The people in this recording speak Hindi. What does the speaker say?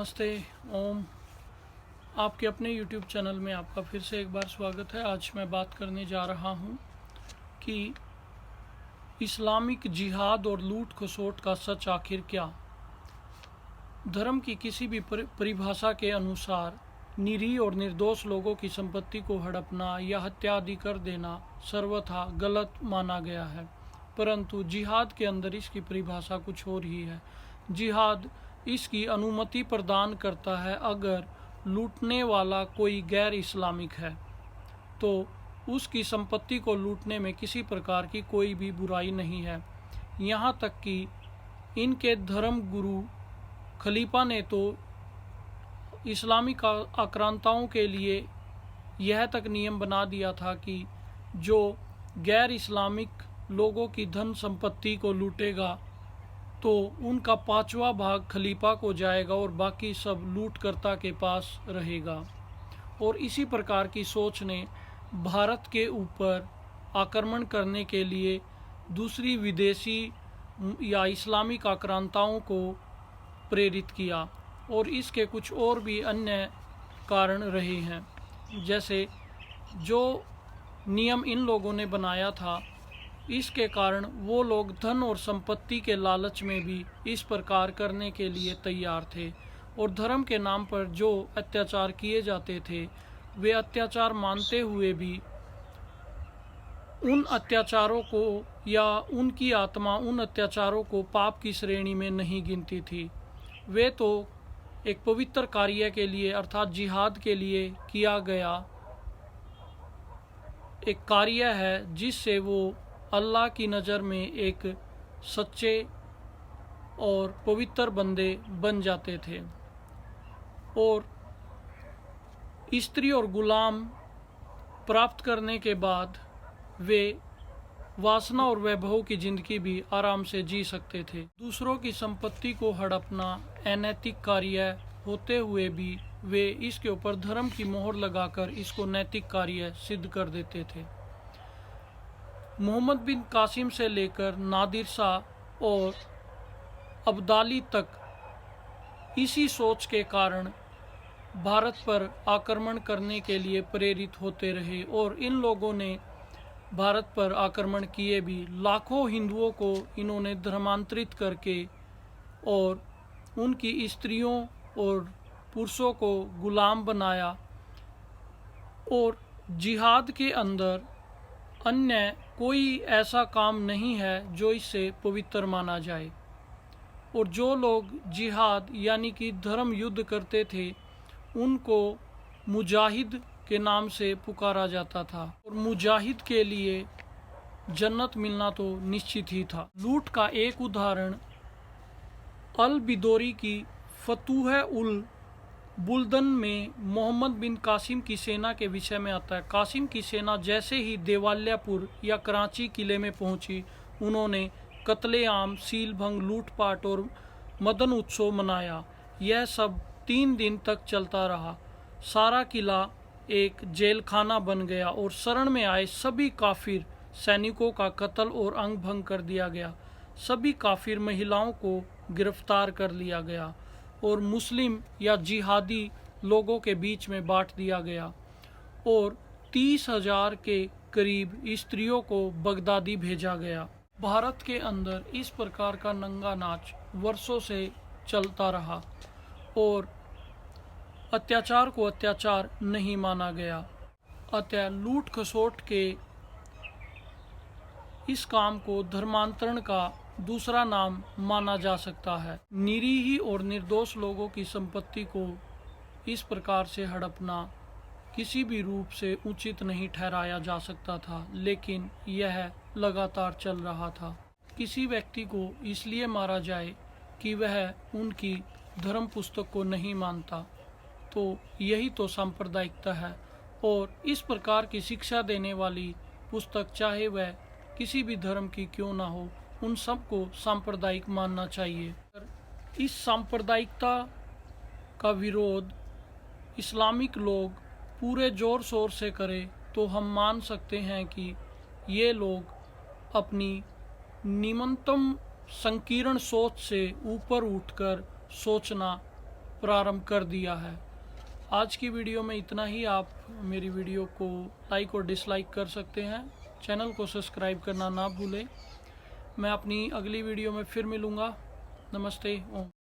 नमस्ते। ओम। आपके अपने YouTube चैनल में आपका फिर से एक बार स्वागत है। आज मैं बात करने जा रहा हूँ कि इस्लामिक जिहाद और लूट खसोट का सच आखिर क्या। धर्म की किसी भी परिभाषा के अनुसार निरीह और निर्दोष लोगों की संपत्ति को हड़पना या हत्या आदि कर देना सर्वथा गलत माना गया है, परंतु जिहाद के अंदर इसकी परिभाषा कुछ और ही है। जिहाद इसकी अनुमति प्रदान करता है अगर लूटने वाला कोई गैर इस्लामिक है तो उसकी संपत्ति को लूटने में किसी प्रकार की कोई भी बुराई नहीं है। यहाँ तक कि इनके धर्म गुरु खलीफा ने तो इस्लामिक आक्रांताओं के लिए यह तक नियम बना दिया था कि जो गैर इस्लामिक लोगों की धन संपत्ति को लूटेगा तो उनका 5वां भाग खलीफा को जाएगा और बाकी सब लूटकर्ता के पास रहेगा। और इसी प्रकार की सोच ने भारत के ऊपर आक्रमण करने के लिए दूसरी विदेशी या इस्लामिक आक्रांताओं को प्रेरित किया, और इसके कुछ और भी अन्य कारण रहे हैं। जैसे जो नियम इन लोगों ने बनाया था, इसके कारण वो लोग धन और संपत्ति के लालच में भी इस प्रकार करने के लिए तैयार थे। और धर्म के नाम पर जो अत्याचार किए जाते थे, वे अत्याचार मानते हुए भी उन अत्याचारों को या उनकी आत्मा उन अत्याचारों को पाप की श्रेणी में नहीं गिनती थी। वे तो एक पवित्र कार्य के लिए अर्थात जिहाद के लिए किया गया एक कार्य है, जिससे वो अल्लाह की नज़र में एक सच्चे और पवित्र बंदे बन जाते थे। और स्त्री और गुलाम प्राप्त करने के बाद वे वासना और वैभव की ज़िंदगी भी आराम से जी सकते थे। दूसरों की संपत्ति को हड़पना अनैतिक कार्य होते हुए भी वे इसके ऊपर धर्म की मोहर लगाकर इसको नैतिक कार्य सिद्ध कर देते थे। मोहम्मद बिन कासिम से लेकर नादिर शाह और अब्दाली तक इसी सोच के कारण भारत पर आक्रमण करने के लिए प्रेरित होते रहे, और इन लोगों ने भारत पर आक्रमण किए भी। लाखों हिंदुओं को इन्होंने धर्मांतरित करके और उनकी स्त्रियों और पुरुषों को गुलाम बनाया। और जिहाद के अंदर अन्य कोई ऐसा काम नहीं है जो इससे पवित्र माना जाए। और जो लोग जिहाद यानी कि धर्म युद्ध करते थे, उनको मुजाहिद के नाम से पुकारा जाता था, और मुजाहिद के लिए जन्नत मिलना तो निश्चित ही था। लूट का एक उदाहरण अल बिदोरी की फतूह उल बुल्दन में मोहम्मद बिन कासिम की सेना के विषय में आता है। कासिम की सेना जैसे ही देवालियापुर या कराची किले में पहुंची, उन्होंने कत्लेआम, सीलभंग, लूटपाट और मदन उत्सव मनाया। यह सब 3 दिन तक चलता रहा। सारा किला एक जेल खाना बन गया और शरण में आए सभी काफिर सैनिकों का कत्ल और अंग भंग कर दिया गया। सभी काफिर महिलाओं को गिरफ्तार कर लिया गया और मुस्लिम या जिहादी लोगों के बीच में बांट दिया गया, और 30,000 के करीब स्त्रियों को बगदादी भेजा गया। भारत के अंदर इस प्रकार का नंगा नाच वर्षों से चलता रहा और अत्याचार को अत्याचार नहीं माना गया। अतः लूट खसोट के इस काम को धर्मांतरण का दूसरा नाम माना जा सकता है। निरीह और निर्दोष लोगों की संपत्ति को इस प्रकार से हड़पना किसी भी रूप से उचित नहीं ठहराया जा सकता था, लेकिन यह लगातार चल रहा था। किसी व्यक्ति को इसलिए मारा जाए कि वह उनकी धर्म पुस्तक को नहीं मानता, तो यही तो सांप्रदायिकता है। और इस प्रकार की शिक्षा देने वाली पुस्तक, चाहे वह किसी भी धर्म की क्यों ना हो, उन सबको सांप्रदायिक मानना चाहिए। इस सांप्रदायिकता का विरोध इस्लामिक लोग पूरे ज़ोर शोर से करें तो हम मान सकते हैं कि ये लोग अपनी निम्नतम संकीर्ण सोच से ऊपर उठकर सोचना प्रारंभ कर दिया है। आज की वीडियो में इतना ही। आप मेरी वीडियो को लाइक और डिसलाइक कर सकते हैं। चैनल को सब्सक्राइब करना ना भूलें। मैं अपनी अगली वीडियो में फिर मिलूँगा। नमस्ते। ओम।